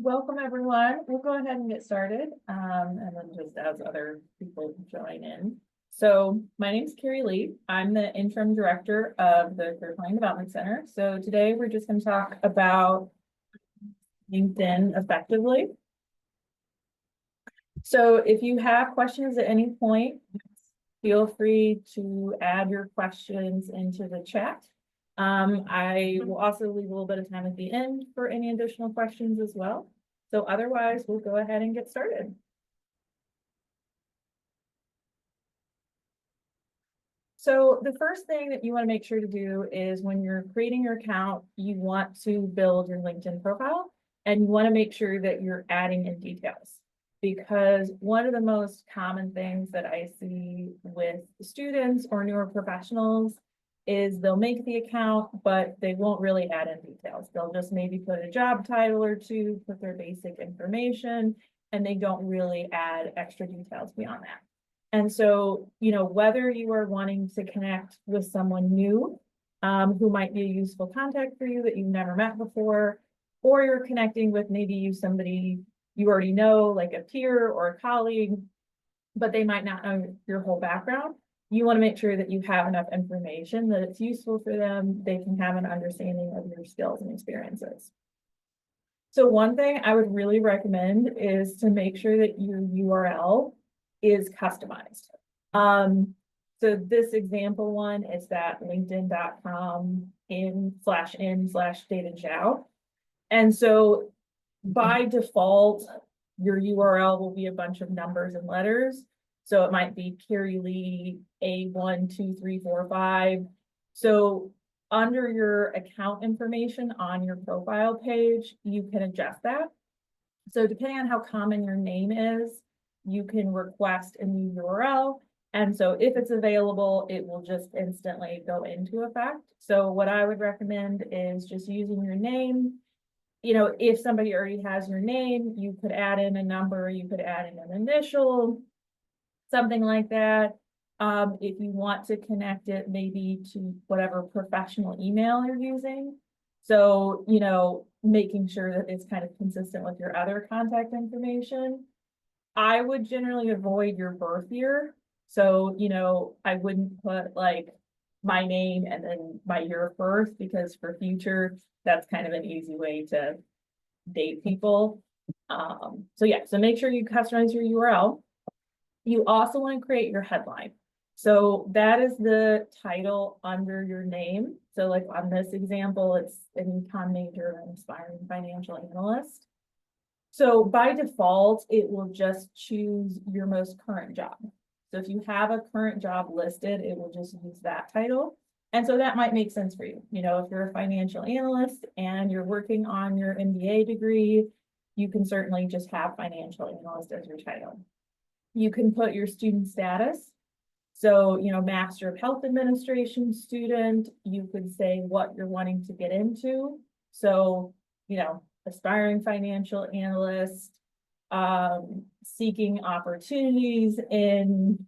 Welcome, everyone. We'll go ahead and get started, and then just as other people join in. So my name is Carrie Lee. I'm the interim director of the Career Planning Development Center. So today we're just going to talk about LinkedIn effectively. So if you have questions at any point, feel free to add your questions into the chat. I will also leave a little bit of time at the end for any additional questions as well. So otherwise, we'll go ahead and get started. So the first thing that you want to make sure to do is when you're creating your account, you want to build your LinkedIn profile and you want to make sure that you're adding in details. Because one of the most common things that I see with students or newer professionals is they'll make the account, but they won't really add in details. They'll just maybe put a job title or two, put their basic information, and they don't really add extra details beyond that. And so, whether you are wanting to connect with someone new, who might be a useful contact for you that you've never met before, or you're connecting with maybe somebody you already know, like a peer or a colleague, but they might not know your whole background. You want to make sure that you have enough information that it's useful for them. They can have an understanding of your skills and experiences. So one thing I would really recommend is to make sure that your URL is customized. So this example one is that linkedin.com/in/David Zhao. And so by default, your URL will be a bunch of numbers and letters. So it might be Carrie Lee A12345. So under your account information on your profile page, you can adjust that. So depending on how common your name is, you can request a new URL. And so if it's available, it will just instantly go into effect. So what I would recommend is just using your name. If somebody already has your name, you could add in a number, you could add in an initial, something like that. If you want to connect it maybe to whatever professional email you're using. So, making sure that it's kind of consistent with your other contact information. I would generally avoid your birth year. So, I wouldn't put like my name and then my year of birth, because for future, that's kind of an easy way to date people. So make sure you customize your URL. You also want to create your headline. So that is the title under your name. So like on this example, it's an econ major and aspiring financial analyst. So by default, it will just choose your most current job. So if you have a current job listed, it will just use that title. And so that might make sense for you. If you're a financial analyst and you're working on your MBA degree, you can certainly just have financial analyst as your title. You can put your student status. So, Master of Health Administration student, you could say what you're wanting to get into. So, aspiring financial analyst, seeking opportunities in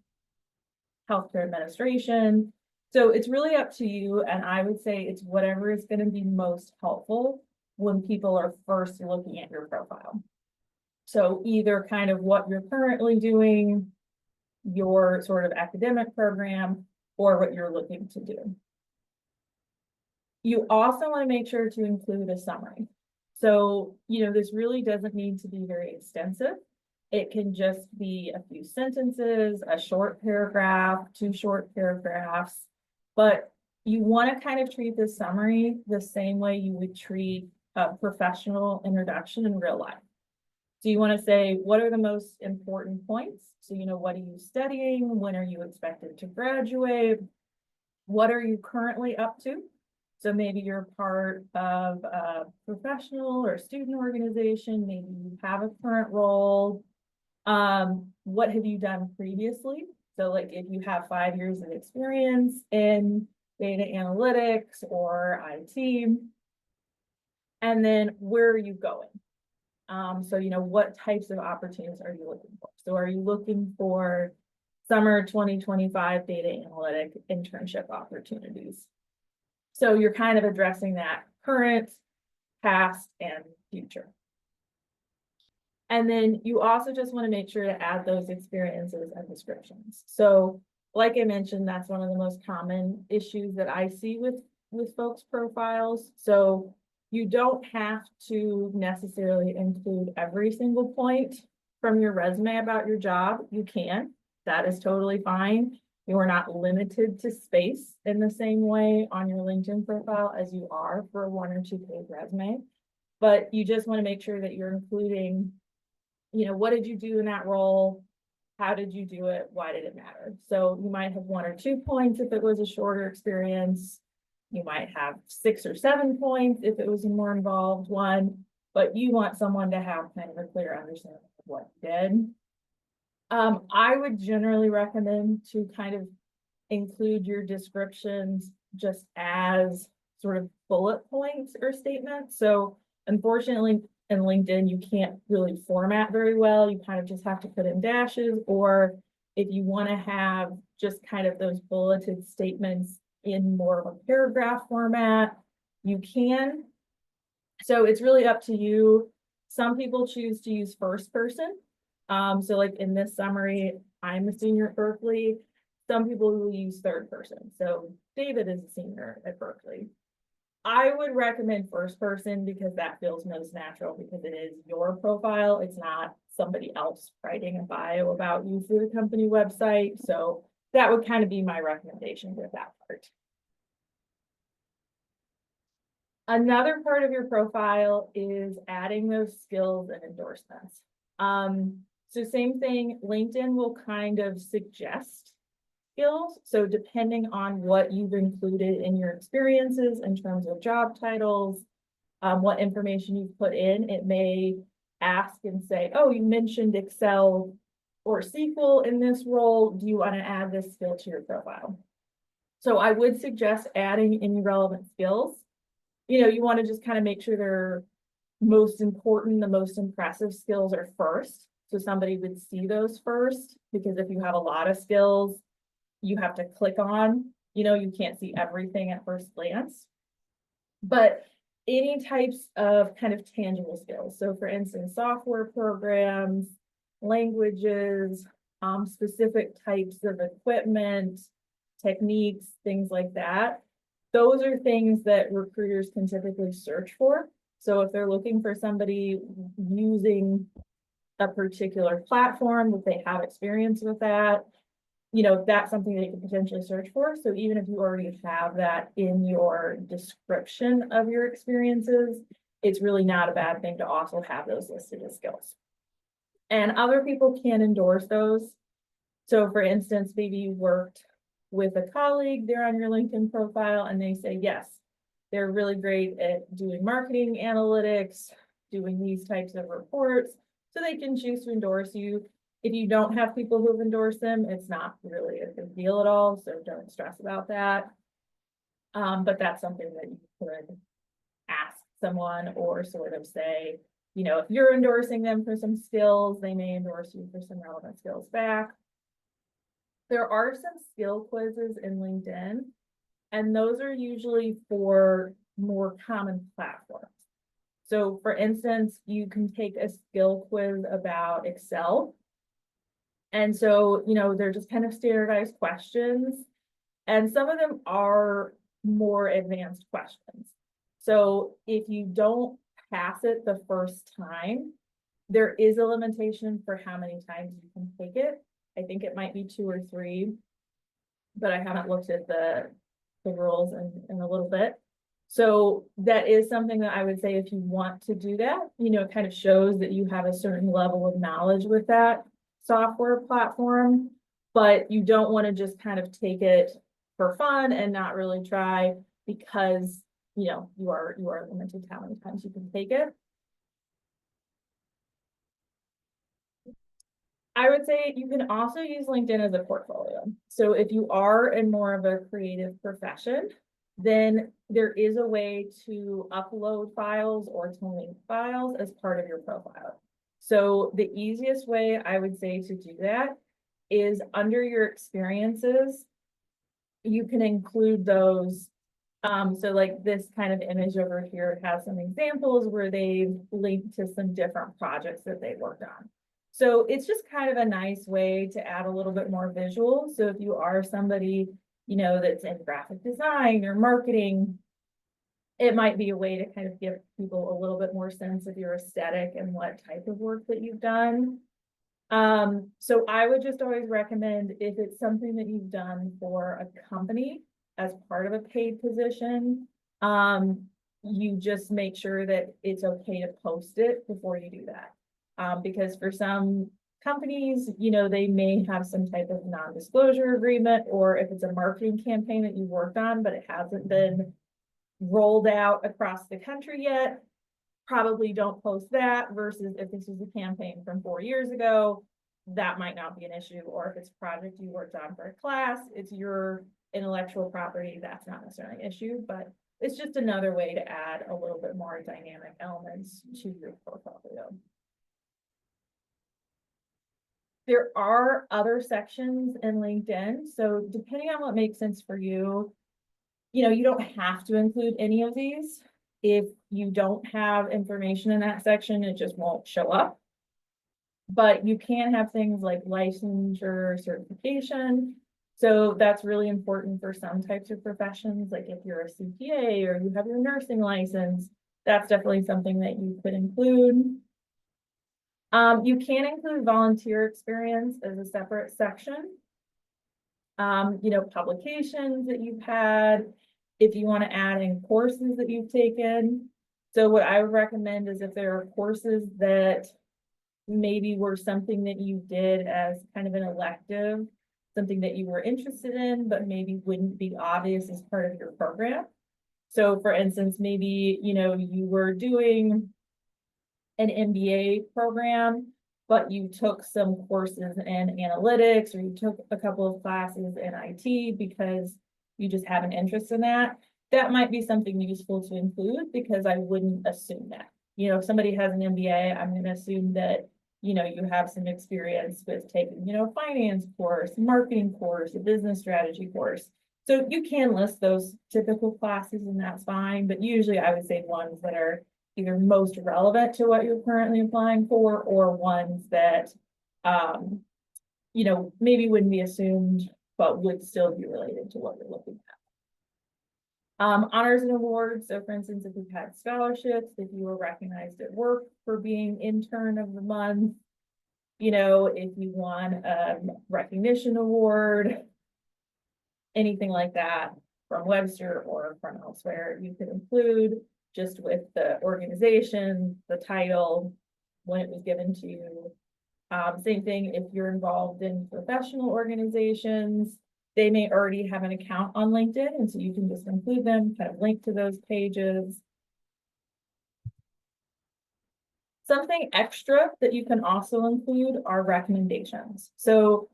healthcare administration. So it's really up to you. And I would say it's whatever is going to be most helpful when people are first looking at your profile. So either kind of what you're currently doing, your sort of academic program, or what you're looking to do. You also want to make sure to include a summary. So, this really doesn't need to be very extensive. It can just be a few sentences, a short paragraph, 2 short paragraphs, but you want to kind of treat this summary the same way you would treat a professional introduction in real life. So you want to say, what are the most important points? So, what are you studying? When are you expected to graduate? What are you currently up to? So maybe you're part of a professional or student organization. Maybe you have a current role. What have you done previously? So like if you have 5 years of experience in data analytics or IT, and then where are you going? So, what types of opportunities are you looking for? So are you looking for summer 2025 data analytic internship opportunities? So you're kind of addressing that current, past, and future. And then you also just want to make sure to add those experiences and descriptions. So like I mentioned, that's one of the most common issues that I see with folks' profiles. So you don't have to necessarily include every single point from your resume about your job. You can, that is totally fine. You are not limited to space in the same way on your LinkedIn profile as you are for a 1 or 2 page resume. But you just want to make sure that you're including, you know, what did you do in that role? How did you do it? Why did it matter? So you might have 1 or 2 points if it was a shorter experience. You might have 6 or 7 points if it was a more involved one, but you want someone to have kind of a clear understanding of what you did. I would generally recommend to kind of include your descriptions just as sort of bullet points or statements. So unfortunately, in LinkedIn, you can't really format very well. You kind of just have to put in dashes, or if you want to have just kind of those bulleted statements in more of a paragraph format, you can. So it's really up to you. Some people choose to use first person. So like in this summary, I'm a senior at Berkeley. Some people will use third person. So David is a senior at Berkeley. I would recommend first person because that feels most natural, because it is your profile. It's not somebody else writing a bio about you through the company website. So that would kind of be my recommendation with that part. Another part of your profile is adding those skills and endorsements. So same thing, LinkedIn will kind of suggest skills. So depending on what you've included in your experiences in terms of job titles, what information you've put in, it may ask and say, oh, you mentioned Excel or SQL in this role. Do you want to add this skill to your profile? So I would suggest adding any relevant skills. You know, you want to just kind of make sure they're most important, the most impressive skills are first. So somebody would see those first, because if you have a lot of skills, you have to click on, you know, you can't see everything at first glance. But any types of kind of tangible skills. So for instance, software programs, languages, specific types of equipment, techniques, things like that. Those are things that recruiters can typically search for. So if they're looking for somebody using a particular platform, that they have experience with that, you know, that's something they could potentially search for. So even if you already have that in your description of your experiences, it's really not a bad thing to also have those listed as skills. And other people can endorse those. So for instance, maybe you worked with a colleague, they're on your LinkedIn profile, and they say, yes, they're really great at doing marketing analytics, doing these types of reports. So they can choose to endorse you. If you don't have people who've endorsed them, it's not really a big deal at all. So don't stress about that. But that's something that you could ask someone, or sort of say, you know, if you're endorsing them for some skills, they may endorse you for some relevant skills back. There are some skill quizzes in LinkedIn, and those are usually for more common platforms. So for instance, you can take a skill quiz about Excel. And so, you know, they're just kind of standardized questions, and some of them are more advanced questions. So if you don't pass it the first time, there is a limitation for how many times you can take it. I think it might be 2 or 3, but I haven't looked at the rules in a little bit. So that is something that I would say, if you want to do that, you know, it kind of shows that you have a certain level of knowledge with that software platform, but you don't want to just kind of take it for fun and not really try, because, you know, you are limited to how many times you can take it. I would say you can also use LinkedIn as a portfolio. So if you are in more of a creative profession, then there is a way to upload files or to link files as part of your profile. So the easiest way I would say to do that is under your experiences, you can include those So like this kind of image over here has some examples where they've linked to some different projects that they worked on. So it's just kind of a nice way to add a little bit more visual. So if you are somebody, you know, that's in graphic design or marketing, it might be a way to kind of give people a little bit more sense of your aesthetic and what type of work that you've done. So I would just always recommend, if it's something that you've done for a company as part of a paid position, you just make sure that it's okay to post it before you do that. Because for some companies, you know, they may have some type of non-disclosure agreement, or if it's a marketing campaign that you worked on, but it hasn't been rolled out across the country yet, probably don't post that, versus if this was a campaign from 4 years ago, that might not be an issue. Or if it's a project you worked on for a class, it's your intellectual property, that's not necessarily an issue, but it's just another way to add a little bit more dynamic elements to your portfolio. There are other sections in LinkedIn, so depending on what makes sense for you, you know, you don't have to include any of these. If you don't have information in that section, it just won't show up. But you can have things like licensure, certification. So that's really important for some types of professions. Like if you're a CPA or you have your nursing license, that's definitely something that you could include. You can include volunteer experience as a separate section. You know, publications that you've had, if you want to add in courses that you've taken. So what I would recommend is if there are courses that maybe were something that you did as kind of an elective, something that you were interested in, but maybe wouldn't be obvious as part of your program. So for instance, maybe, you know, you were doing an MBA program, but you took some courses in analytics, or you took a couple of classes in IT because you just have an interest in that. That might be something useful to include, because I wouldn't assume that. You know, if somebody has an MBA, I'm going to assume that, you know, you have some experience with taking, you know, finance course, marketing course, a business strategy course. So you can list those typical classes and that's fine, but usually I would say ones that are either most relevant to what you're currently applying for, or ones that, you know, maybe wouldn't be assumed, but would still be related to what you're looking at. Honors and awards. So for instance, if you've had scholarships, if you were recognized at work for being intern of the month, you know, if you won a recognition award, anything like that from Webster or from elsewhere, you could include, just with the organization, the title, when it was given to you. Same thing if you're involved in professional organizations, they may already have an account on LinkedIn, and so you can just include them, kind of link to those pages. Something extra that you can also include are recommendations. So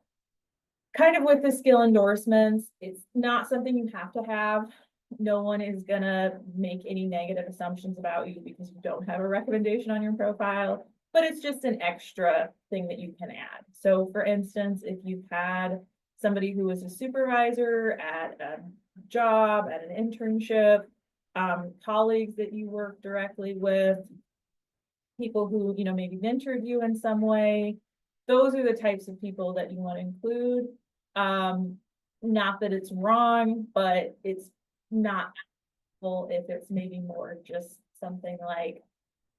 kind of with the skill endorsements, it's not something you have to have. No one is gonna make any negative assumptions about you because you don't have a recommendation on your profile, but it's just an extra thing that you can add. So for instance, if you've had somebody who was a supervisor at a job, at an internship, colleagues that you work directly with, people who, you know, maybe mentored you in some way, those are the types of people that you want to include. Not that it's wrong, but it's not if it's maybe more just something like,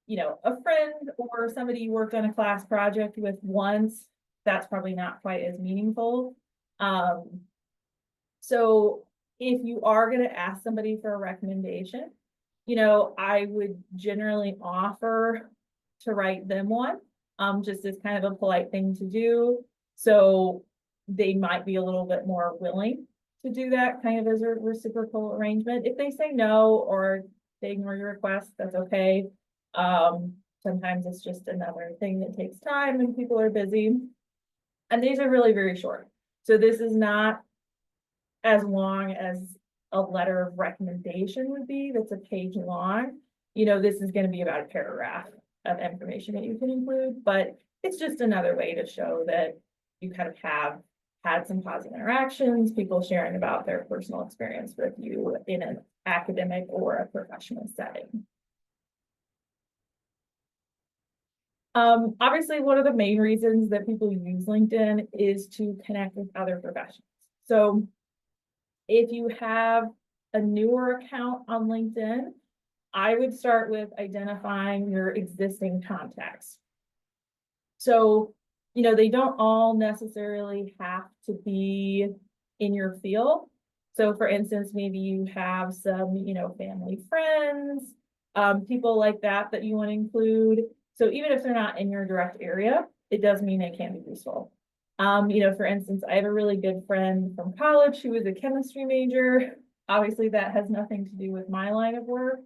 you know, a friend or somebody you worked on a class project with once, that's probably not quite as meaningful. So if you are going to ask somebody for a recommendation, you know, I would generally offer to write them one, just as kind of a polite thing to do. So they might be a little bit more willing to do that kind of as a reciprocal arrangement. If they say no, or they ignore your request, that's okay. Sometimes it's just another thing that takes time and people are busy. And these are really very short. So this is not as long as a letter of recommendation would be, that's a page long. You know, this is going to be about a paragraph of information that you can include, but it's just another way to show that you kind of have had some positive interactions, people sharing about their personal experience with you in an academic or a professional setting. Obviously, one of the main reasons that people use LinkedIn is to connect with other professionals. So if you have a newer account on LinkedIn, I would start with identifying your existing contacts. So, they don't all necessarily have to be in your field. So for instance, maybe you have some, family friends, people like that you want to include. So even if they're not in your direct area, it does mean they can be useful. For instance, I have a really good friend from college who was a chemistry major. Obviously, that has nothing to do with my line of work,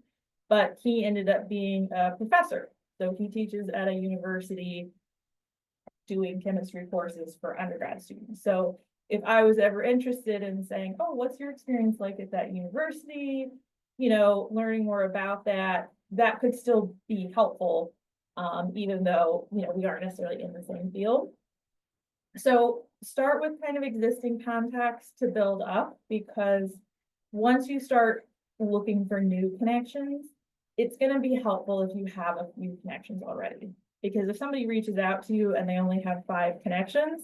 but he ended up being a professor. So he teaches at a university doing chemistry courses for undergrad students. So if I was ever interested in saying, oh, what's your experience like at that university? Learning more about that, that could still be helpful, even though, we aren't necessarily in the same field. So start with kind of existing contacts to build up, because once you start looking for new connections, it's going to be helpful if you have a few connections already. Because if somebody reaches out to you and they only have 5 connections,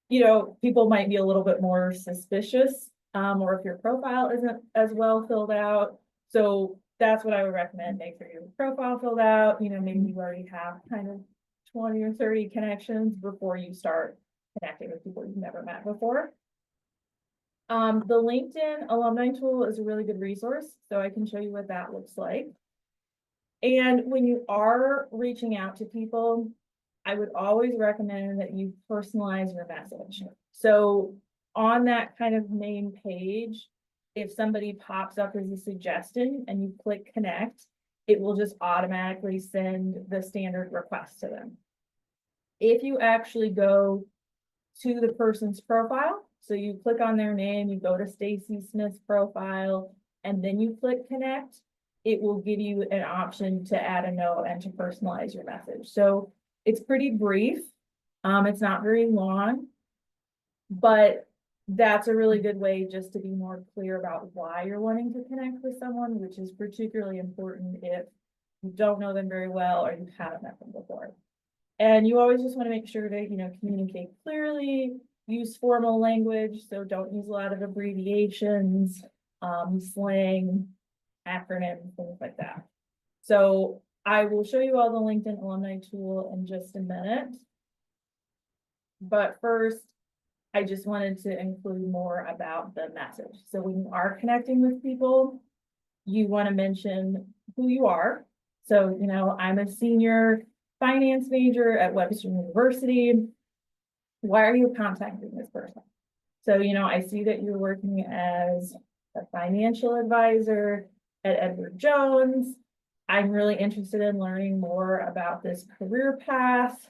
people might be a little bit more suspicious, or if your profile isn't as well filled out. So that's what I would recommend. Make sure your profile filled out, maybe you already have kind of 20 or 30 connections before you start connecting with people you've never met before. The LinkedIn alumni tool is a really good resource, so I can show you what that looks like. And when you are reaching out to people, I would always recommend that you personalize your message. So on that kind of main page, if somebody pops up as a suggestion and you click connect, it will just automatically send the standard request to them. If you actually go to the person's profile, so you click on their name, you go to Stacy Smith's profile, and then you click connect, it will give you an option to add a note and to personalize your message. So it's pretty brief. It's not very long, but that's a really good way just to be more clear about why you're wanting to connect with someone, which is particularly important if you don't know them very well or you haven't met them before. And you always just want to make sure to, communicate clearly, use formal language. So don't use a lot of abbreviations, slang, acronyms, things like that. So I will show you all the LinkedIn alumni tool in just a minute. But first, I just wanted to include more about the message. So when you are connecting with people, you want to mention who you are. So, I'm a senior finance major at Webster University. Why are you contacting this person? So, I see that you're working as a financial advisor at Edward Jones. I'm really interested in learning more about this career path.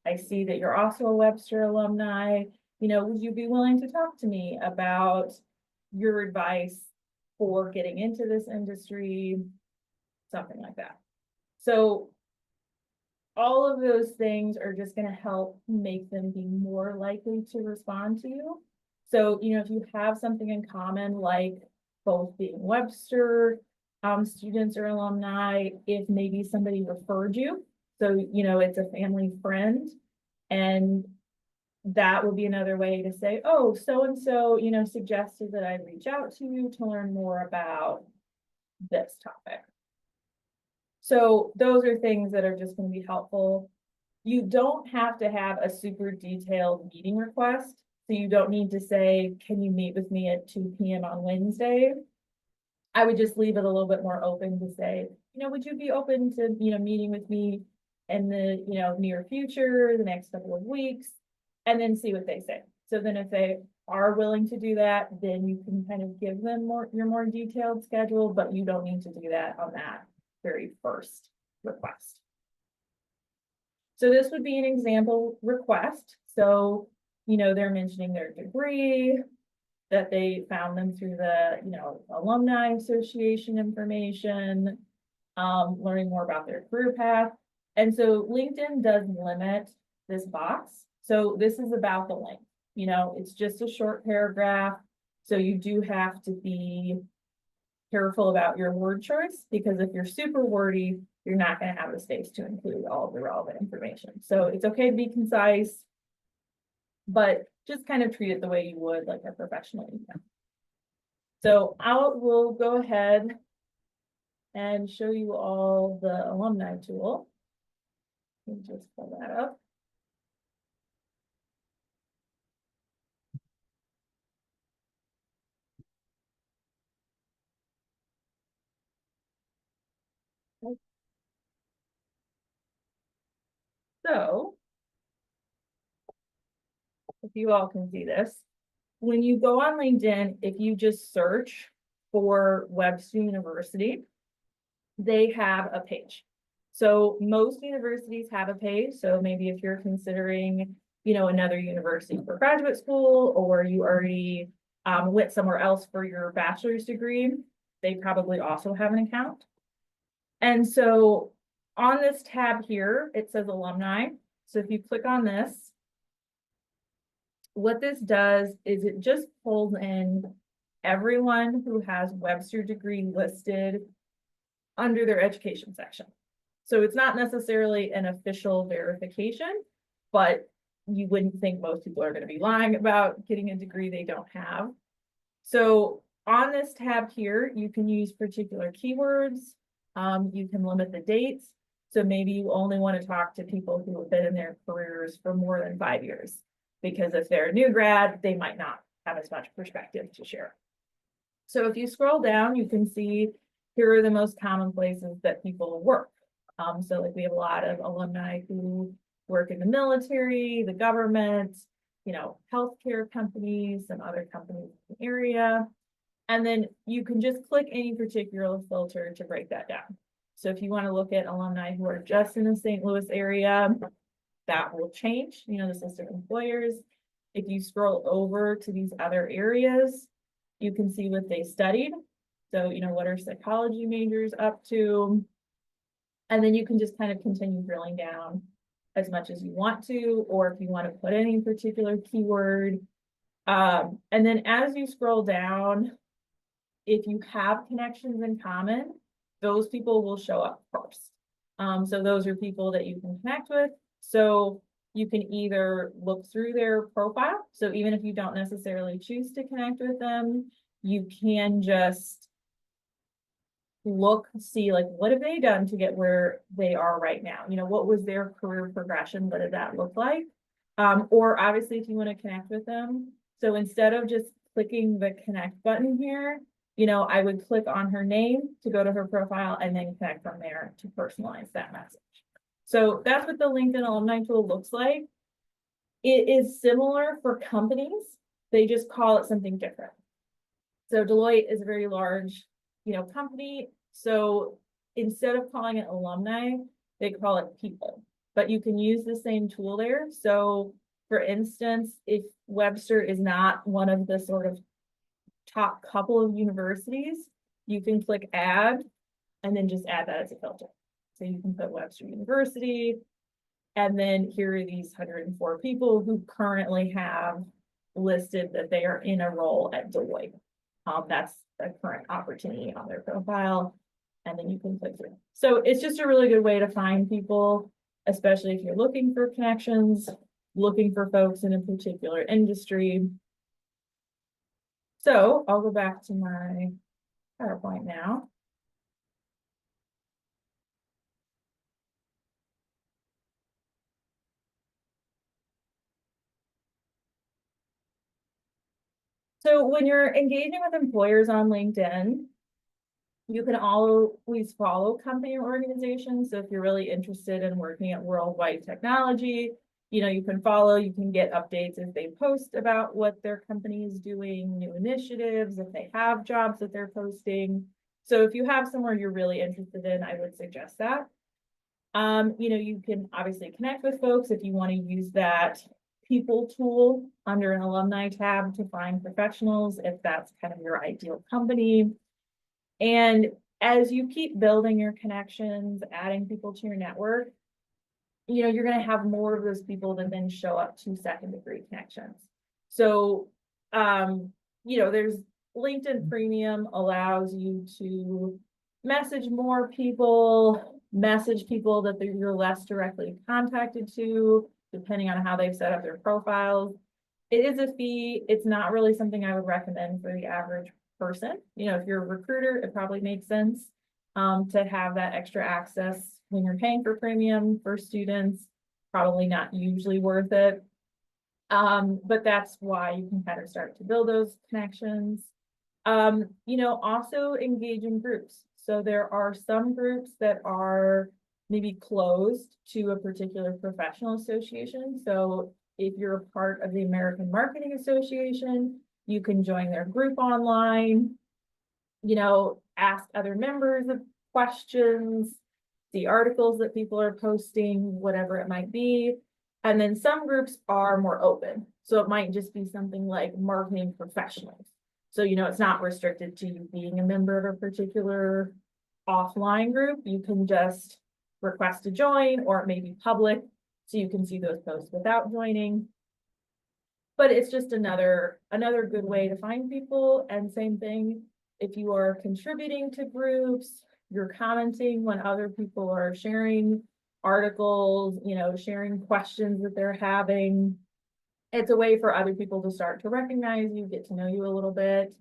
I see that you're also a Webster alumni. Would you be willing to talk to me about your advice for getting into this industry? Something like that. So all of those things are just going to help make them be more likely to respond to you. So, if you have something in common, like both being Webster students or alumni, if maybe somebody referred you, so, it's a family friend, and that would be another way to say, oh, so-and-so, suggested that I reach out to you to learn more about this topic. So those are things that are just going to be helpful. You don't have to have a super detailed meeting request. So you don't need to say, can you meet with me at 2 p.m. on Wednesday? I would just leave it a little bit more open to say, would you be open to, meeting with me in the, near future, the next couple of weeks, and then see what they say. So then if they are willing to do that, then you can kind of give them your more detailed schedule, but you don't need to do that on that very first request. So this would be an example request. So, they're mentioning their degree, that they found them through the, alumni association information, learning more about their career path. And so LinkedIn does limit this box. So this is about the length. You know, it's just a short paragraph, so you do have to be careful about your word choice, because if you're super wordy, you're not gonna have the space to include all of the relevant information. So it's okay to be concise, but just kind of treat it the way you would like a professional email. So we'll go ahead and show you all the alumni tool. Let me just pull that up. So if you all can see this, when you go on LinkedIn, if you just search for Webster University, they have a page. So most universities have a page. So maybe if you're considering, you know, another university for graduate school, or you already went somewhere else for your bachelor's degree, they probably also have an account. And so on this tab here, it says alumni. So if you click on this, what this does is it just pulls in everyone who has Webster degree listed under their education section. So it's not necessarily an official verification, but you wouldn't think most people are going to be lying about getting a degree they don't have. So on this tab here, you can use particular keywords. You can limit the dates. So maybe you only want to talk to people who have been in their careers for more than 5 years, because if they're a new grad, they might not have as much perspective to share. So if you scroll down, you can see here are the most common places that people work. So like we have a lot of alumni who work in the military, the government, you know, healthcare companies, some other companies in the area. And then you can just click any particular filter to break that down. So if you want to look at alumni who are just in the St. Louis area, that will change, you know, this list of employers. If you scroll over to these other areas, you can see what they studied. So, you know, what are psychology majors up to? And then you can just kind of continue drilling down as much as you want to, or if you want to put any particular keyword. And then as you scroll down, if you have connections in common, those people will show up first. So those are people that you can connect with. So you can either look through their profile. So even if you don't necessarily choose to connect with them, you can just look, see like, what have they done to get where they are right now? You know, what was their career progression? What did that look like? Or obviously if you want to connect with them. So instead of just clicking the connect button here, you know, I would click on her name to go to her profile and then connect from there to personalize that message. So that's what the LinkedIn alumni tool looks like. It is similar for companies. They just call it something different. So Deloitte is a very large, you know, company. So instead of calling it alumni, they call it people, but you can use the same tool there. So for instance, if Webster is not one of the sort of top couple of universities, you can click add and then just add that as a filter. So you can put Webster University, and then here are these 104 people who currently have listed that they are in a role at Deloitte. That's the current opportunity on their profile, and then you can click through. So it's just a really good way to find people, especially if you're looking for connections, looking for folks in a particular industry. So I'll go back to my PowerPoint now. So when you're engaging with employers on LinkedIn, you can always follow company or organizations. So if you're really interested in working at Worldwide Technology, you know, you can follow, you can get updates as they post about what their company is doing, new initiatives, if they have jobs that they're posting. So if you have somewhere you're really interested in, I would suggest that. You know, you can obviously connect with folks if you want to use that people tool under an alumni tab to find professionals, if that's kind of your ideal company. And as you keep building your connections, adding people to your network, you know, you're going to have more of those people that then show up to second degree connections. So, there's LinkedIn Premium allows you to message more people, message people that you're less directly contacted to, depending on how they've set up their profiles. It is a fee. It's not really something I would recommend for the average person. If you're a recruiter, it probably makes sense to have that extra access when you're paying for premium for students. Probably not usually worth it. But that's why you can kind of start to build those connections. Also engage in groups. So there are some groups that are maybe closed to a particular professional association. So if you're a part of the American Marketing Association, you can join their group online, ask other members of questions, the articles that people are posting, whatever it might be. And then some groups are more open. So it might just be something like marketing professionals. So, it's not restricted to you being a member of a particular offline group. You can just request to join, or it may be public, so you can see those posts without joining. But it's just another good way to find people. And same thing, if you are contributing to groups, you're commenting when other people are sharing articles, sharing questions that they're having. It's a way for other people to start to recognize you, get to know you a little bit.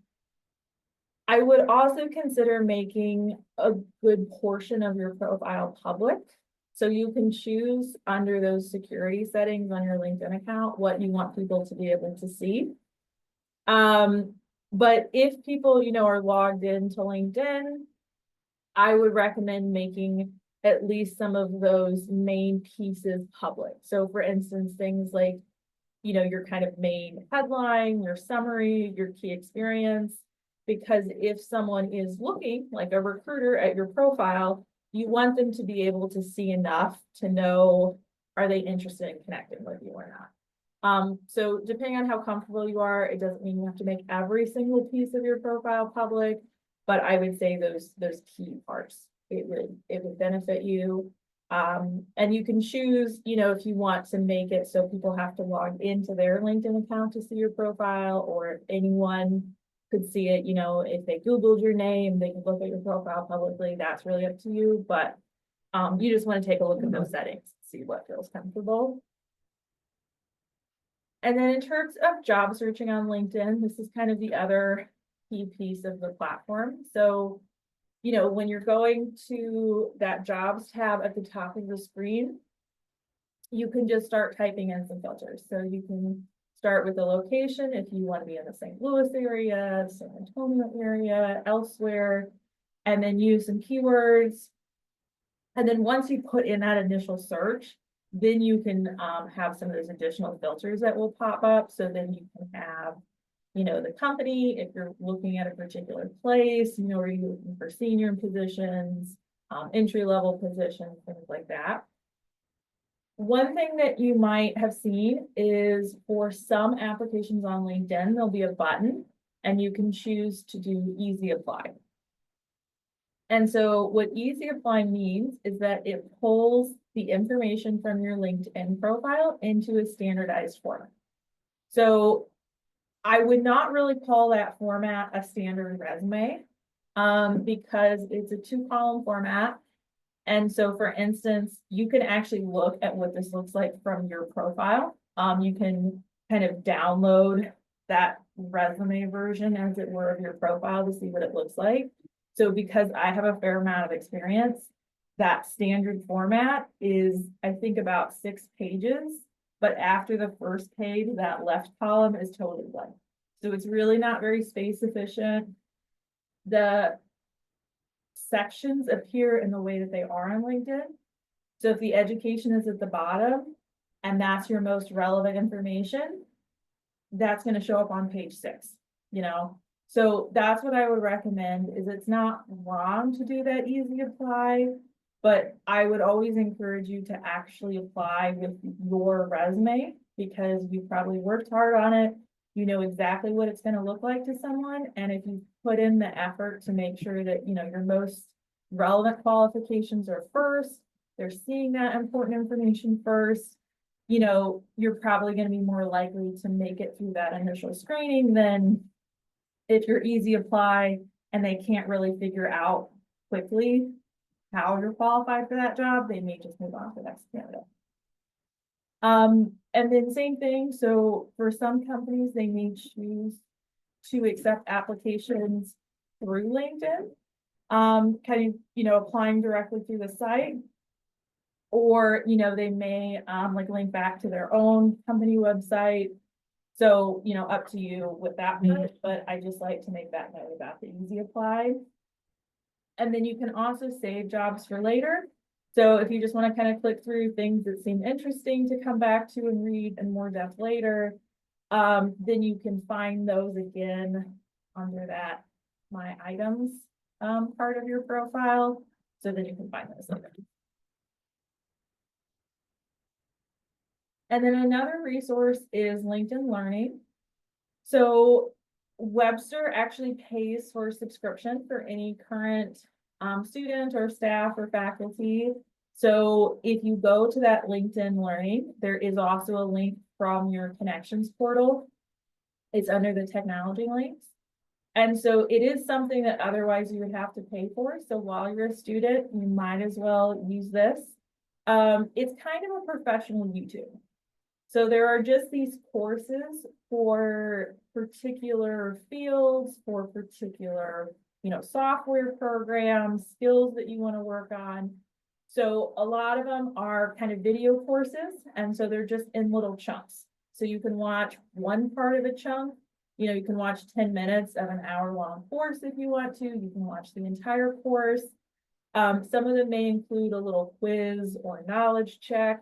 I would also consider making a good portion of your profile public. So you can choose under those security settings on your LinkedIn account what you want people to be able to see. But if people, are logged into LinkedIn, I would recommend making at least some of those main pieces public. So for instance, things like, your kind of main headline, your summary, your key experience, because if someone is looking like a recruiter at your profile, you want them to be able to see enough to know, are they interested in connecting with you or not? So depending on how comfortable you are, it doesn't mean you have to make every single piece of your profile public, but I would say those key parts, it would benefit you. And you can choose, if you want to make it so people have to log into their LinkedIn account to see your profile, or if anyone could see it, if they Googled your name, they can look at your profile publicly. That's really up to you, but you just want to take a look at those settings, see what feels comfortable. And then in terms of job searching on LinkedIn, this is kind of the other key piece of the platform. So, when you're going to that jobs tab at the top of the screen, you can just start typing in some filters. So you can start with the location if you want to be in the St. Louis area, San Antonio area, elsewhere, and then use some keywords. And then once you put in that initial search, then you can have some of those additional filters that will pop up. So then you can have, the company, if you're looking at a particular place, are you looking for senior positions, entry-level positions, things like that. One thing that you might have seen is for some applications on LinkedIn, there'll be a button and you can choose to do easy apply. And so what easy apply means is that it pulls the information from your LinkedIn profile into a standardized format. So I would not really call that format a standard resume because it's a 2-column format. And so for instance, you can actually look at what this looks like from your profile. You can kind of download that resume version, as it were, of your profile to see what it looks like. So because I have a fair amount of experience, that standard format is, I think, about 6 pages. But after the first page, that left column is totally blank. So it's really not very space efficient. The sections appear in the way that they are on LinkedIn. So if the education is at the bottom and that's your most relevant information, that's going to show up on page 6, So that's what I would recommend. Is it's not wrong to do that easy apply, but I would always encourage you to actually apply with your resume, because you probably worked hard on it. You know exactly what it's going to look like to someone. And if you put in the effort to make sure that, your most relevant qualifications are first, they're seeing that important information first, you know, you're probably gonna be more likely to make it through that initial screening than if you're easy apply and they can't really figure out quickly how you're qualified for that job, they may just move on to the next candidate. And then same thing, so for some companies, they may choose to accept applications through LinkedIn. Kind of, you know, applying directly through the site. Or, you know, they may like link back to their own company website. So, you know, up to you with that part, but I just like to make that note about the easy apply. And then you can also save jobs for later. So if you just want to kind of click through things that seem interesting to come back to and read in more depth later, then you can find those again under that My Items part of your profile. So then you can find those later. And then another resource is LinkedIn Learning. So Webster actually pays for a subscription for any current student or staff or faculty. So if you go to that LinkedIn Learning, there is also a link from your connections portal. It's under the technology links. And so it is something that otherwise you would have to pay for. So while you're a student, you might as well use this. It's kind of a professional YouTube. So there are just these courses for particular fields, for particular, you know, software programs, skills that you want to work on. So a lot of them are kind of video courses, and so they're just in little chunks. So you can watch one part of a chunk. You know, you can watch 10 minutes of an hour-long course if you want to. You can watch the entire course. Some of them may include a little quiz or knowledge check.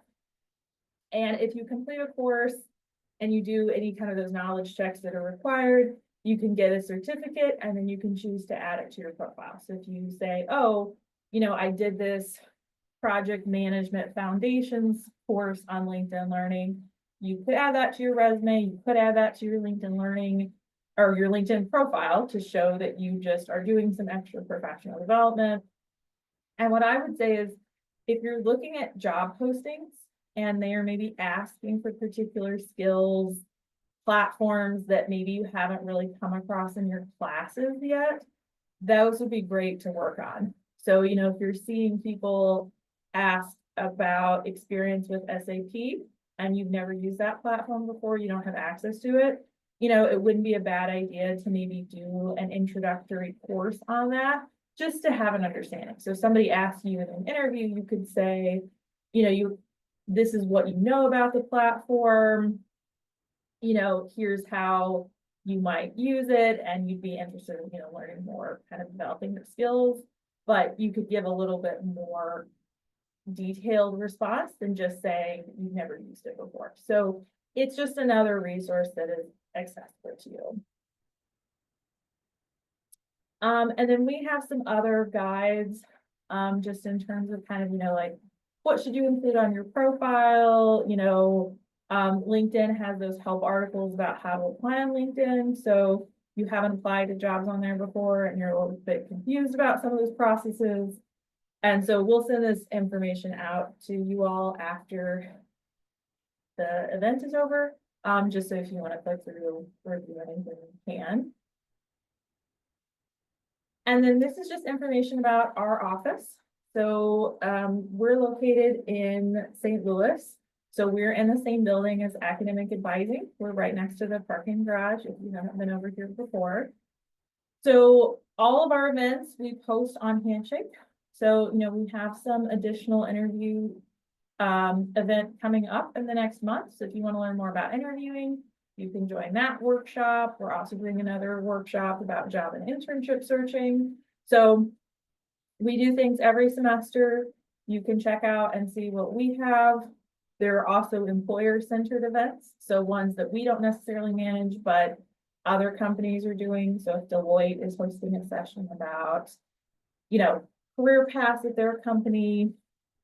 And if you complete a course and you do any kind of those knowledge checks that are required, you can get a certificate and then you can choose to add it to your profile. So if you say, oh, you know, I did this project management foundations course on LinkedIn Learning, you could add that to your resume. You could add that to your LinkedIn Learning or your LinkedIn profile to show that you just are doing some extra professional development. And what I would say is, if you're looking at job postings, and they are maybe asking for particular skills, platforms that maybe you haven't really come across in your classes yet, those would be great to work on. So, you know, if you're seeing people ask about experience with SAP and you've never used that platform before, you don't have access to it, you know, it wouldn't be a bad idea to maybe do an introductory course on that just to have an understanding. So if somebody asks you in an interview, you could say, you know, this is what you know about the platform, you know, here's how you might use it, and you'd be interested in, you know, learning more, kind of developing the skills, but you could give a little bit more detailed response than just saying you've never used it before. So it's just another resource that is accessible to you. And then we have some other guides, just in terms of kind of, you know, like, what should you include on your profile? You know, LinkedIn has those help articles about how to apply on LinkedIn. So you haven't applied to jobs on there before and you're a little bit confused about some of those processes. And so we'll send this information out to you all after the event is over. Just so if you want to click through, review anything, you can. And then this is just information about our office. So we're located in St. Louis. So we're in the same building as Academic Advising. We're right next to the parking garage if you haven't been over here before. So all of our events we post on Handshake. So, you know, we have some additional interview event coming up in the next month. So if you want to learn more about interviewing, you can join that workshop. We're also doing another workshop about job and internship searching. So we do things every semester. You can check out and see what we have. There are also employer-centered events, so ones that we don't necessarily manage, but other companies are doing. So if Deloitte is hosting a session about, you know, career paths at their company,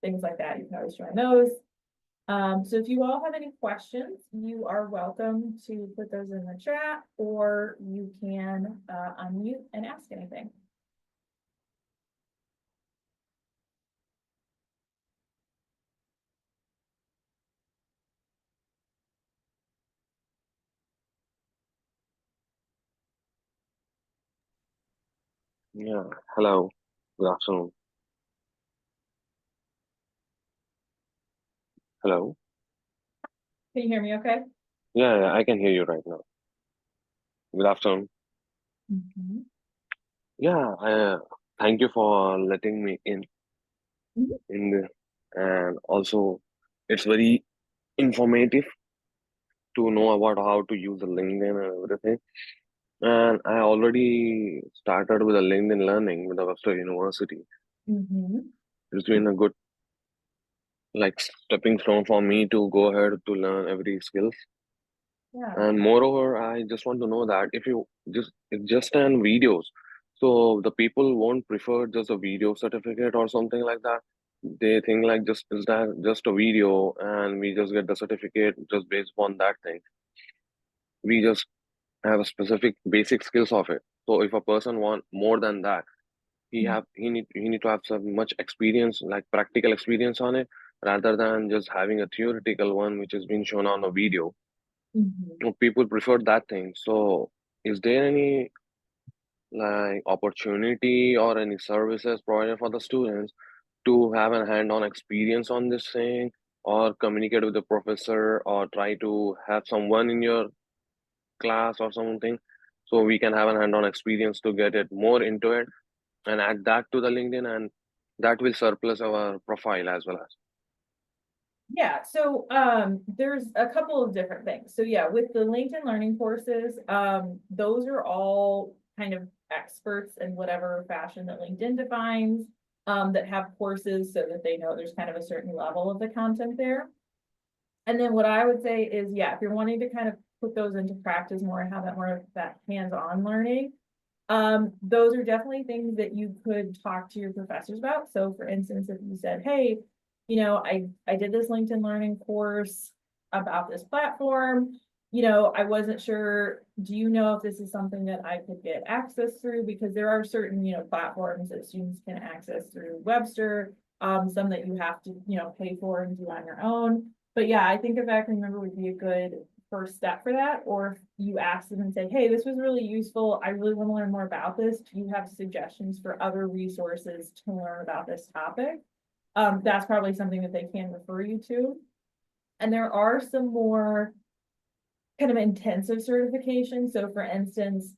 things like that, you can always join those. So if you all have any questions, you are welcome to put those in the chat, or you can unmute and ask anything. Yeah, hello. Good afternoon. Hello. Can you hear me okay? Yeah, I can hear you right now. Good afternoon. Mhm. Yeah, thank you for letting me Mhm. in the, and also it's very informative to know about how to use the LinkedIn and everything. And I already started with the LinkedIn learning with the Webster University. Mhm. It's been a good like stepping stone for me to go ahead to learn every skills. Yeah. And moreover, I just want to know that if you just on videos, so the people won't prefer just a video certificate or something like that. They think like just is that just a video and we just get the certificate just based upon that thing. We just have a specific basic skills of it. So if a person want more than that, he need to have some much experience, like practical experience on it, rather than just having a theoretical one which has been shown on a video. Mhm. People prefer that thing. So, is there any like opportunity or any services provided for the students to have a hand-on experience on this thing, or communicate with the professor, or try to have someone in your class or something, so we can have a hand-on experience to get it more into it and add that to the LinkedIn, and that will surplus our profile as well as. Yeah, so there's a couple of different things. So yeah, with the LinkedIn learning courses, those are all kind of experts in whatever fashion that LinkedIn defines, that have courses so that they know there's kind of a certain level of the content there. And then what I would say is, yeah, if you're wanting to kind of put those into practice more and have that more of that hands-on learning, those are definitely things that you could talk to your professors about. So for instance, if you said, hey, I did this LinkedIn learning course about this platform. I wasn't sure, do you know if this is something that I could get access through? Because there are certain, platforms that students can access through Webster, some that you have to, pay for and do on your own. But yeah, I think a faculty member would be a good first step for that, or if you ask them and say, hey, this was really useful, I really want to learn more about this, do you have suggestions for other resources to learn about this topic? That's probably something that they can refer you to. And there are some more kind of intensive certifications. So for instance,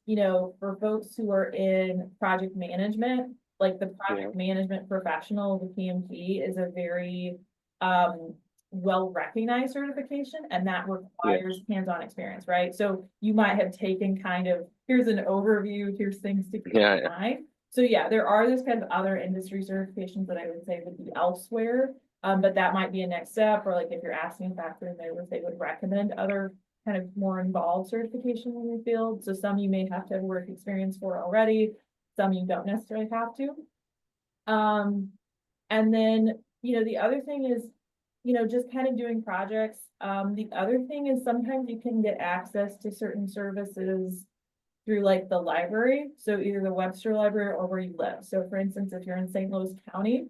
for folks who are in project management, like the Yeah, project management professional, the PMP is a very well-recognized certification, and that requires yes, hands-on experience, right? So you might have taken kind of, here's an overview, here's things to keep yeah, in yeah. mind. So yeah, there are those kind of other industry certifications that I would say would be elsewhere. But that might be a next step, or like if you're asking a faculty member if they would recommend other kind of more involved certification in your field. So some you may have to have work experience for already, some you don't necessarily have to. Um, and then, the other thing is, just kind of doing projects. The other thing is sometimes you can get access to certain services through like the library. So either the Webster Library or where you live. So for instance, if you're in St. Louis County,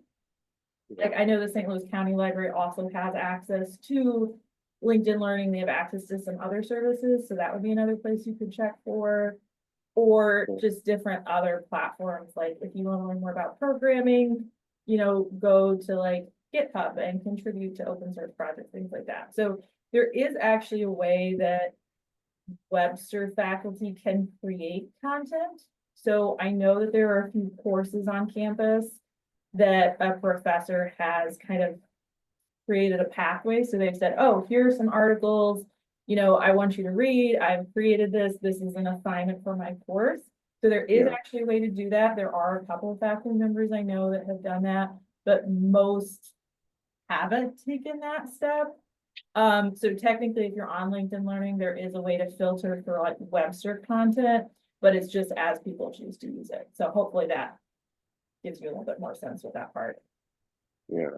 Yeah. like I know the St. Louis County Library also has access to LinkedIn Learning. They have access to some other services, so that would be another place you could check for. Or Yeah. just different other platforms, like if you want to learn more about programming, go to like GitHub and contribute to open source projects, things like that. So there is actually a way that Webster faculty can create content. So I know that there are a few courses on campus that a professor has kind of created a pathway. So they've said, oh, here are some articles, I want you to read. I've created this. This is an assignment for my course. So there is Yeah. actually a way to do that. There are a couple of faculty members I know that have done that, but most haven't taken that step. So technically, if you're on LinkedIn Learning, there is a way to filter for like Webster content, but it's just as people choose to use it. So hopefully that gives you a little bit more sense with that part. Yeah.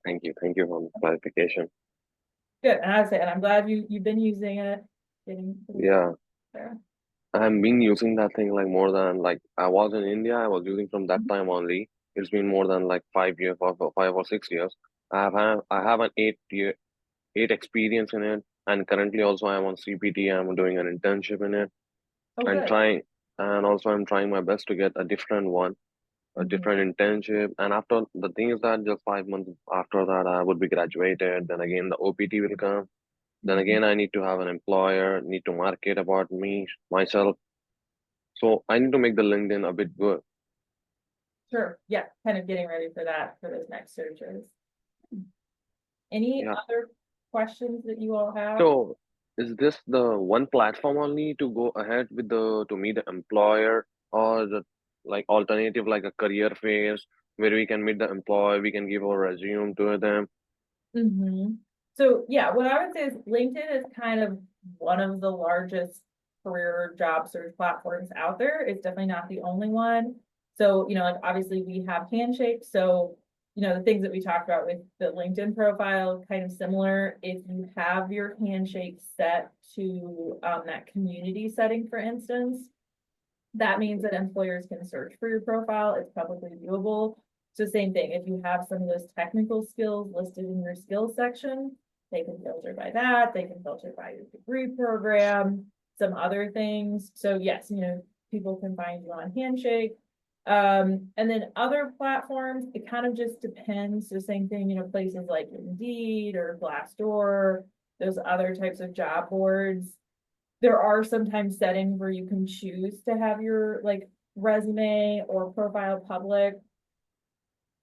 Thank you for the clarification. Good, and I say, and I'm glad you've been using it, getting pretty Yeah, there. I've been using that thing like more than like I was in India. I was using from that time only. It's been more than like 5 years, or 5 or 6 years. I have an 8 experience in it, and currently also I'm on CPT. I'm doing an internship in it Oh, and good. and also I'm trying my best to get a different one, a Mhm. different internship. And after the thing is that just 5 months after that, I would be graduated. Then again, the OPT will come. Then Mhm. again, I need to have an employer, need to market about me, myself. So I need to make the LinkedIn a bit good. Sure, yeah, kind of getting ready for that, for those next searches. Any Yeah. other questions that you all have? So is this the one platform only to go ahead with the to meet the employer, or the like alternative like a career phase where we can meet the employer, we can give our resume to them? So, yeah, what I would say is LinkedIn is kind of one of the largest career job search platforms out there. It's definitely not the only one. So, like obviously we have Handshake, so the things that we talked about with the LinkedIn profile, kind of similar. If you have your Handshake set to that community setting, for instance, that means that employers can search for your profile. It's publicly viewable. So same thing, if you have some of those technical skills listed in your skills section, they can filter by that, they can filter by your degree program, some other things. So yes, people can find you on Handshake. And then other platforms, it kind of just depends. So same thing, places like Indeed or Glassdoor, those other types of job boards. There are sometimes settings where you can choose to have your like resume or profile public.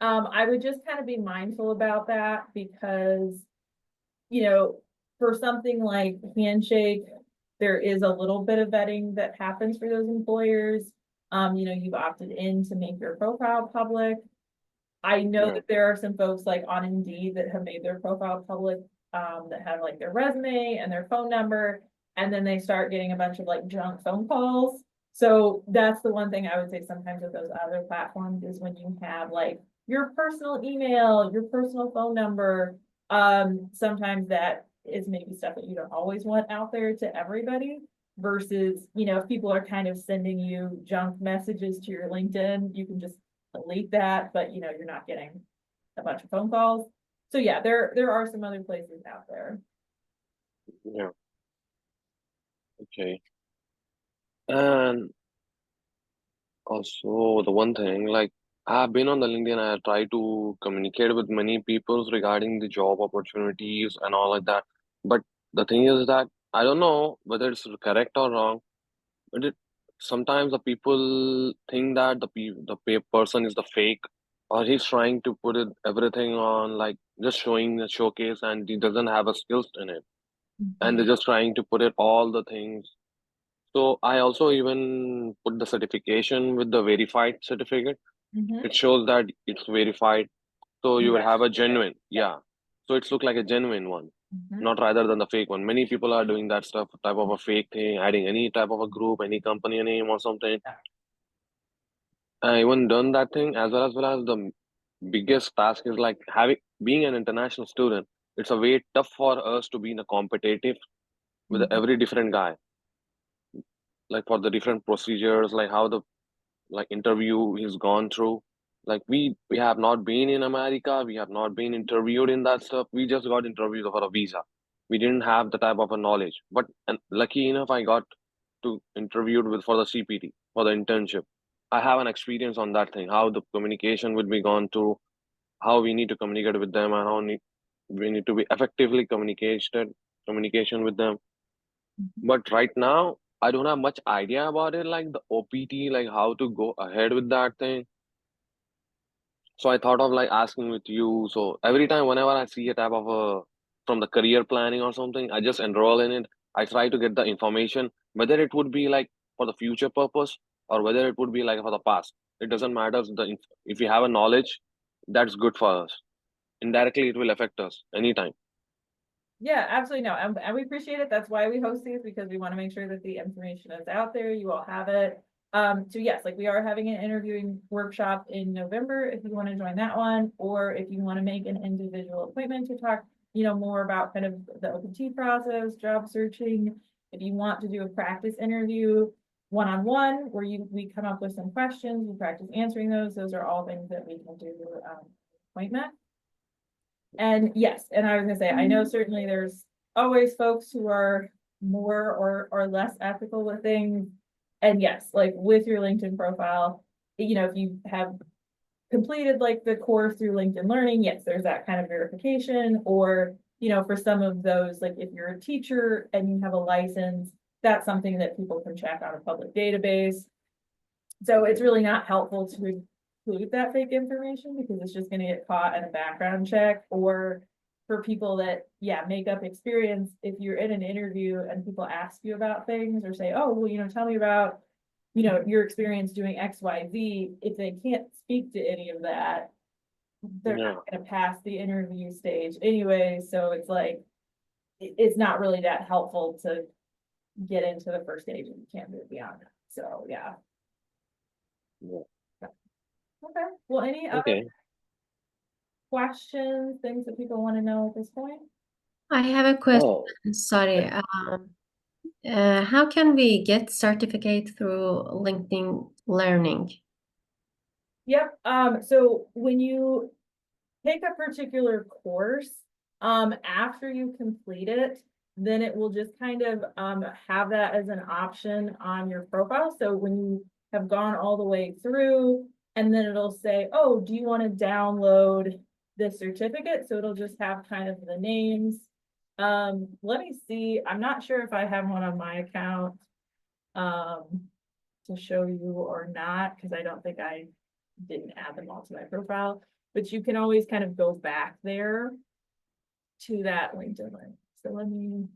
I would just kind of be mindful about that because, you know, for something like Handshake, there is a little bit of vetting that happens for those employers. You've opted in to make your profile public. I know Yeah. that there are some folks like on Indeed that have made their profile public, that have like their resume and their phone number, and then they start getting a bunch of like junk phone calls. So that's the one thing I would say sometimes with those other platforms is when you have like your personal email, your personal phone number, sometimes that is maybe stuff that you don't always want out there to everybody. Versus, if people are kind of sending you junk messages to your LinkedIn, you can just delete that, but you're not getting a bunch of phone calls. So yeah, there are some other places out there. Yeah. Okay. And also the one thing, like I've been on the LinkedIn, I try to communicate with many people regarding the job opportunities and all like that. But the thing is that I don't know whether it's correct or wrong, but sometimes the people think that the person is the fake, or he's trying to put it everything on like just showing the showcase, and he doesn't have a skills in it, and they're Mhm. just trying to put it all the things. So I also even put the certification with the verified certificate. Mhm. It shows that it's verified. So you You would have a actually did. genuine, yeah. So it's look like a genuine one, Mhm. not rather than the fake one. Many people are doing that stuff, type of a fake thing, adding any type of a group, any company name or something. I even done that thing as well as the biggest task is like having being an international student. It's a way tough for us to be in a competitive with Mhm. every different guy, like for the different procedures, like how the like interview he's gone through. Like we have not been in America, we have not been interviewed in that stuff. We just got interviewed for a visa. We didn't have the type of a knowledge. But and lucky enough I got to interviewed with for the CPT, for the internship. I have an experience on that thing, how the communication would be gone through, how we need to communicate with them, and we need to be effectively communication with them. But right now, I don't have much idea about it, like the OPT, like how to go ahead with that thing. So I thought of like asking with you. So every time, whenever I see a type of a from the career planning or something, I just enroll in it. I try to get the information, whether it would be like for the future purpose or whether it would be like for the past. It doesn't matter. If you have a knowledge, that's good for us. Indirectly, it will affect us anytime. Yeah, absolutely no. And we appreciate it. That's why we host these, because we want to make sure that the information is out there. You all have it. So yes, like we are having an interviewing workshop in November if you want to join that one, or if you want to make an individual appointment to talk, more about kind of the OPT process, job searching. If you want to do a practice interview one-on-one where we come up with some questions, we practice answering those are all things that we can do appointment. And yes, and I was gonna say, I know certainly there's always folks who are more or less ethical with things. And yes, like with your LinkedIn profile, you know, if you have completed like the course through LinkedIn Learning, yes, there's that kind of verification. Or, you know, for some of those, like if you're a teacher and you have a license, that's something that people can check on a public database. So it's really not helpful to include that fake information because it's just gonna get caught in a background check. Or for people that, yeah, make up experience, if you're in an interview and people ask you about things or say, oh, well, you know, tell me about, you know, your experience doing X, Y, Z, if they can't speak to any of that, they're Yeah. not gonna pass the interview stage anyway. So it's like, it's not really that helpful to get into the first stage and you can't move beyond that. So, yeah. Yeah. Okay, well, any other Okay. questions, things that people want to know at this point? I have a question. Oh, Sorry. How can we get certificate through LinkedIn Learning? Yep, so when you take a particular course, after you complete it, then it will just kind of, have that as an option on your profile. So when you have gone all the way through, and then it'll say, oh, do you want to download this certificate? So it'll just have kind of the names. Let me see, I'm not sure if I have one on my account, to show you or not, because I don't think I didn't add them all to my profile, but you can always kind of go back there to that LinkedIn link. So let me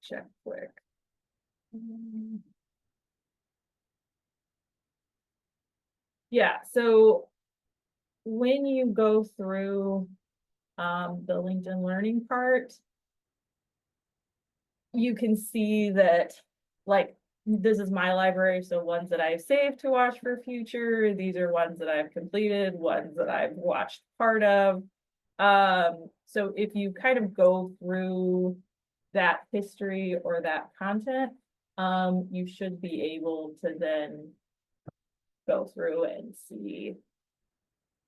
check quick. Yeah, so when you go through the LinkedIn Learning part, you can see that, like, this is my library, so ones that I've saved to watch for future, these are ones that I've completed, ones that I've watched part of. So if you kind of go through that history or that content, you should be able to then go through and see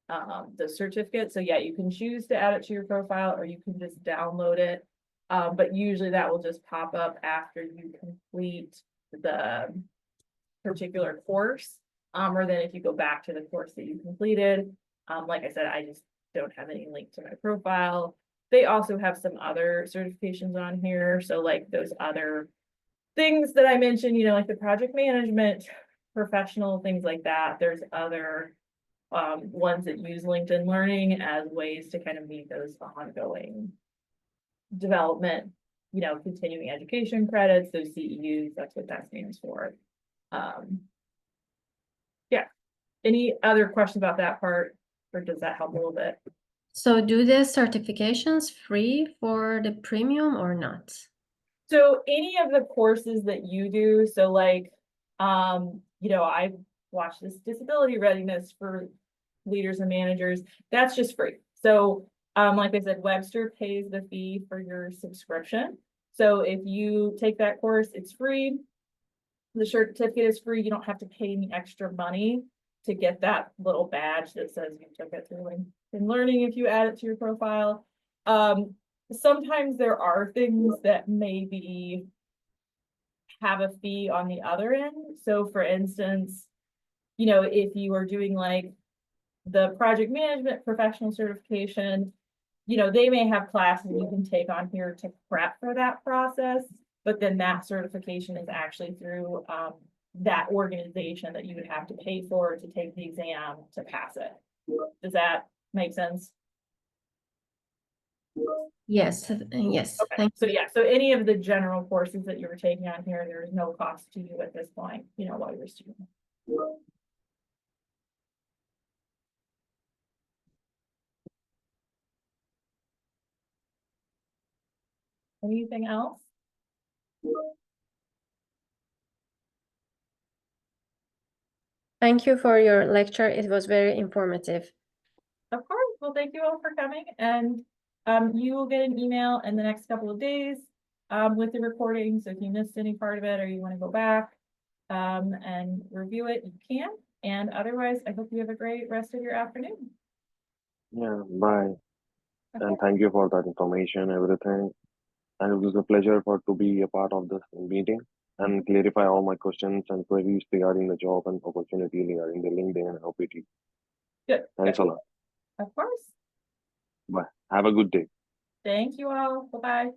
the certificate. So yeah, you can choose to add it to your profile or you can just download it. But usually that will just pop up after you complete the particular course. Or then if you go back to the course that you completed, like I said, I just don't have any link to my profile. They also have some other certifications on here. So like those other things that I mentioned, you know, like the project management professional, things like that. There's other ones that use LinkedIn Learning as ways to kind of meet those ongoing development, you know, continuing education credits, those CEUs, that's what that stands for. Yeah. Any other questions about that part, or does that help a little bit? So do the certifications free for the premium or not? So any of the courses that you do, so like, you know, I watched this disability readiness for leaders and managers, that's just free. So, like I said, Webster pays the fee for your subscription. So if you take that course, it's free. The certificate is free. You don't have to pay any extra money to get that little badge that says you took it through LinkedIn Learning if you add it to your profile. Sometimes there are things that maybe have a fee on the other end. So for instance, you know, if you are doing like the project management professional certification, you know, they may have classes you can take on here to prep for that process, but then that certification is actually through that organization that you would have to pay for to take the exam to pass it. Does that make sense? Yes, yes. Okay, Thank so yeah, so any of the general courses that you were taking on here, there is no cost to you at this point, you know, while you're a student. Anything else? Thank you for your lecture. It was very informative. Of course. Well, thank you all for coming, and you will get an email in the next couple of days with the recording. So if you missed any part of it or you want to go back and review it, you can. And otherwise, I hope you have a great rest of your afternoon. yeah, bye. Okay. And thank you for that information, everything. And it was a pleasure to be a part of this meeting. and clarify all my questions and queries regarding the job and opportunity regarding the LinkedIn and OPT. Good. Thanks a good. lot. Of course. Bye. Have a good day. Thank you all. Bye-bye.